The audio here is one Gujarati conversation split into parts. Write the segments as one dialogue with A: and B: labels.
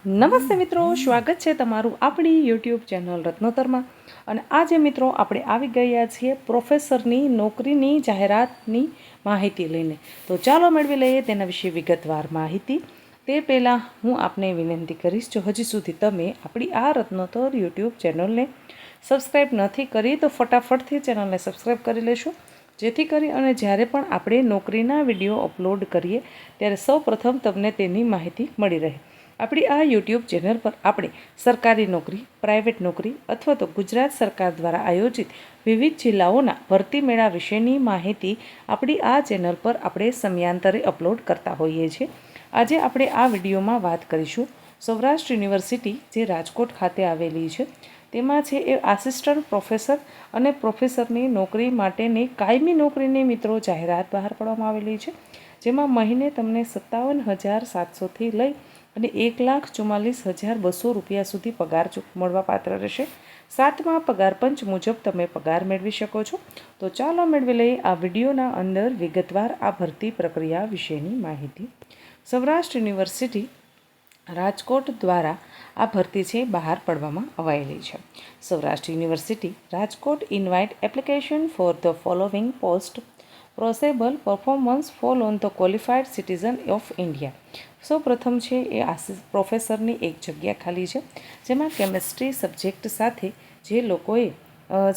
A: નમસ્તે મિત્રો, સ્વાગત છે તમારું આપણી યુટ્યુબ ચેનલ રત્નોતરમાં. અને આજે મિત્રો આપણે આવી ગયા છીએ પ્રોફેસરની નોકરીની જાહેરાતની માહિતી લઈને. તો ચાલો મેળવી લઈએ તેના વિશે વિગતવાર માહિતી. તે પહેલાં હું આપને વિનંતી કરીશ, જો હજી સુધી તમે આપણી આ રત્નોતર યુટ્યુબ ચેનલને સબસ્ક્રાઈબ નથી કરી તો ફટાફટથી ચેનલને સબસ્ક્રાઈબ કરી લેશો, જેથી કરી અને જ્યારે પણ આપણે નોકરીના વિડીયો અપલોડ કરીએ ત્યારે સૌપ્રથમ તમને તેની માહિતી મળી રહે. આપણી આ યુટ્યુબ ચેનલ પર આપણે સરકારી નોકરી, પ્રાઇવેટ નોકરી અથવા તો ગુજરાત સરકાર દ્વારા આયોજિત વિવિધ જિલ્લાઓના ભરતી મેળા વિશેની માહિતી આપણી આ ચેનલ પર આપણે સમયાંતરે અપલોડ કરતા હોઈએ છીએ. આજે આપણે આ વિડીયોમાં વાત કરીશું સૌરાષ્ટ્ર યુનિવર્સિટી જે રાજકોટ ખાતે આવેલી છે તેમાં છે એ આસિસ્ટન્ટ પ્રોફેસર અને પ્રોફેસરની નોકરી માટેની કાયમી નોકરીની મિત્રો જાહેરાત બહાર પાડવામાં આવેલી છે, જેમાં મહિને તમને 57,700થી લઈ અને 1,44,200 રૂપિયા સુધી પગાર મળવાપાત્ર રહેશે. 7મા પગાર પંચ મુજબ તમે પગાર મેળવી શકો છો. તો ચાલો મેળવી લઈએ આ વિડીયોના અંદર વિગતવાર આ ભરતી પ્રક્રિયા વિશેની માહિતી. સૌરાષ્ટ્ર યુનિવર્સિટી રાજકોટ દ્વારા આ ભરતી છે બહાર પાડવામાં આવેલી છે. Saurashtra university Rajkot invite application for the following post પ્રોસેબલ performance fall on the qualified citizen of India. સૌ પ્રથમ છે એ પ્રોફેસરની એક જગ્યા ખાલી છે, જેમાં કેમેસ્ટ્રી સબ્જેક્ટ સાથે જે લોકોએ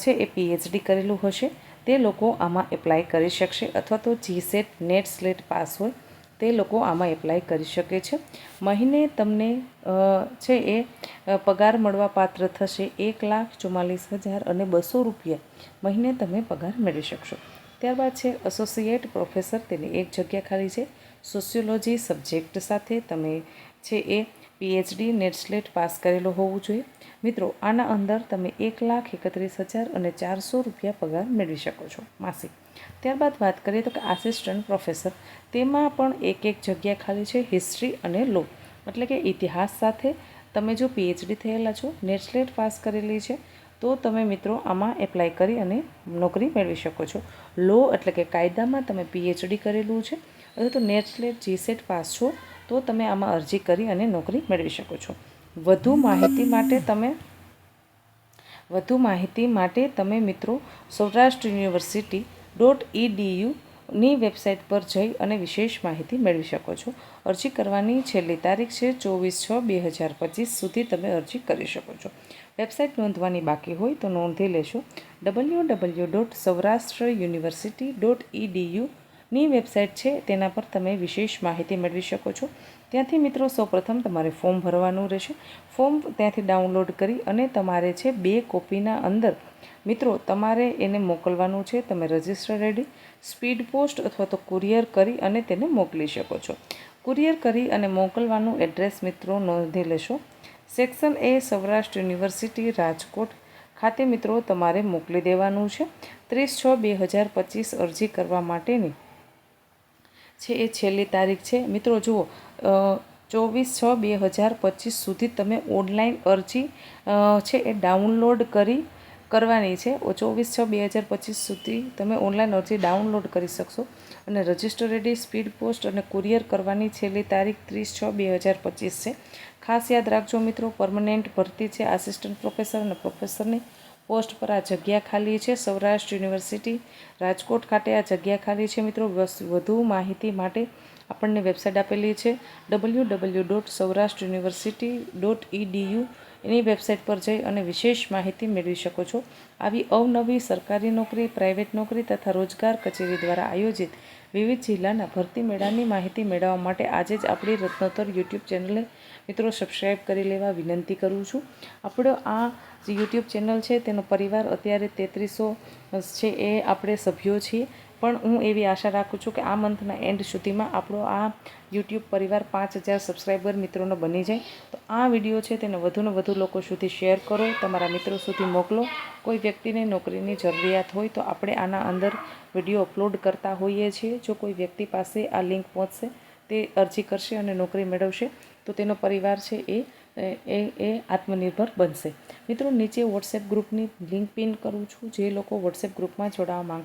A: છે એ પીએચડી કરેલું હશે તે લોકો આમાં એપ્લાય કરી શકશે, અથવા તો જીસેટ નેટ સ્લેટ પાસ હોય તે લોકો આમાં એપ્લાય કરી શકે છે. મહિને તમને છે એ પગાર મળવાપાત્ર થશે 1,44,200 રૂપિયા મહિને તમે પગાર મેળવી શકશો. ત્યારબાદ છે એસોસિએટ પ્રોફેસર, તેની એક જગ્યા ખાલી છે. સોશિયોલોજી સબ્જેક્ટ સાથે તમે છે એ પીએચડી નેટ સ્લેટ પાસ કરેલો હોવું જોઈએ. મિત્રો આના અંદર તમે 1,31,400 રૂપિયા પગાર મેળવી શકો છો માસિક. ત્યારબાદ વાત કરીએ તો કે આસિસ્ટન્ટ પ્રોફેસર, તેમાં પણ એક જગ્યા ખાલી છે. હિસ્ટ્રી અને લો એટલે કે ઇતિહાસ સાથે તમે જો પીએચડી થયેલા છો, નેટ સ્લેટ પાસ કરેલી છે તો તમે મિત્રો આમાં એપ્લાય કરી અને નોકરી મેળવી શકો છો. લો એટલે કે કાયદામાં તમે પીએચડી કરેલું છે અથવા તો નેટ સ્લેટ જીસેટ પાસ છો તો તમે આમાં અરજી કરી અને નોકરી મેળવી શકો છો. વધુ માહિતી માટે તમે મિત્રો સૌરાષ્ટ્ર યુનિવર્સિટી.edu.ની વેબસાઇટ પર જઈ અને વિશેષ માહિતી મેળવી શકો છો. અરજી કરવાની છેલ્લી તારીખ છે 24/6/2025 સુધી તમે અરજી કરી શકો છો. વેબસાઇટ નોંધવાની બાકી હોય તો નોંધી લેશો. www.saurashtrauniversity.edu.ની વેબસાઇટ છે તેના પર તમે વિશેષ માહિતી મેળવી શકો છો. ત્યાંથી મિત્રો સૌપ્રથમ તમારે ફોર્મ ભરવાનું રહેશે. ફોર્મ ત્યાંથી ડાઉનલોડ કરી અને તમારે છે 2 કોપીના અંદર મિત્રો તમારે એને મોકલવાનું છે. તમે રજિસ્ટર રેડી સ્પીડ પોસ્ટ અથવા તો કુરિયર કરી અને તેને મોકલી શકો છો. કુરિયર કરી અને મોકલવાનું એડ્રેસ મિત્રો નોંધી લેશો. Section A Saurashtra university Rajkot ખાતે મિત્રો તમારે મોકલી દેવાનું છે. 30/6/2025 અરજી કરવા માટેની છે એ છેલ્લી તારીખ છે. મિત્રો જુઓ 24/6/2025 સુધી તમે ઓનલાઈન અરજી છે એ ડાઉનલોડ કરવાની છે. 24/6/2025 સુધી તમે ઓનલાઈન અરજી ડાઉનલોડ કરી શકશો અને રજિસ્ટર રેડી સ્પીડ પોસ્ટ અને કુરિયર કરવાની છેલ્લી તારીખ 30/6/2025 છે. ખાસ યાદ રાખજો મિત્રો, પરમનન્ટ ભરતી છે. આસિસ્ટન્ટ પ્રોફેસર અને પ્રોફેસરની પોસ્ટ પર આ જગ્યા ખાલી છે. સૌરાષ્ટ્ર યુનિવર્સિટી રાજકોટ ખાતે આ જગ્યા ખાલી છે. મિત્રો વધુ માહિતી માટે આપણને વેબસાઇટ આપેલી છે www.saurashtrauniversity.edu. એની વેબસાઇટ પર જઈ અને વિશેષ માહિતી મેળવી શકો છો. આવી અવનવી સરકારી નોકરી, પ્રાઇવેટ નોકરી તથા રોજગાર કચેરી દ્વારા આયોજિત વિવિધ જિલ્લાના ભરતી મેળાની માહિતી મેળવવા માટે આજે જ આપણી રત્નોતર યુટ્યુબ ચેનલને મિત્રો સબસ્ક્રાઈબ કરી લેવા વિનંતી કરું છું. આપણો આ જે યુટ્યુબ ચેનલ છે તેનો પરિવાર અત્યારે 3300 છે એ આપણે સભ્યો છીએ, પણ હું એવી આશા રાખું છું કે આ મંથના એન્ડ સુધીમાં આપણો આ યુટ્યુબ પરિવાર 5,000 સબસ્ક્રાઈબર મિત્રોનો બની જાય. તો આ વિડીયો છે તેને વધુને વધુ લોકો સુધી શેર કરો, તમારા મિત્રો સુધી મોકલો. કોઈ વ્યક્તિને નોકરીની જરૂરિયાત હોય તો આપણે આના અંદર વિડીયો અપલોડ કરતા હોઈએ છીએ. જો કોઈ વ્યક્તિ પાસે આ લિંક પહોંચશે તે અરજી કરશે અને નોકરી મેળવશે તો તેનો પરિવાર છે એ આત્મનિર્ભર બનશે. મિત્રો નીચે વોટ્સએપ ગ્રુપની લિંક પિન કરું છું. જે લોકો વોટ્સએપ ગ્રુપમાં જોડાવા માંગતા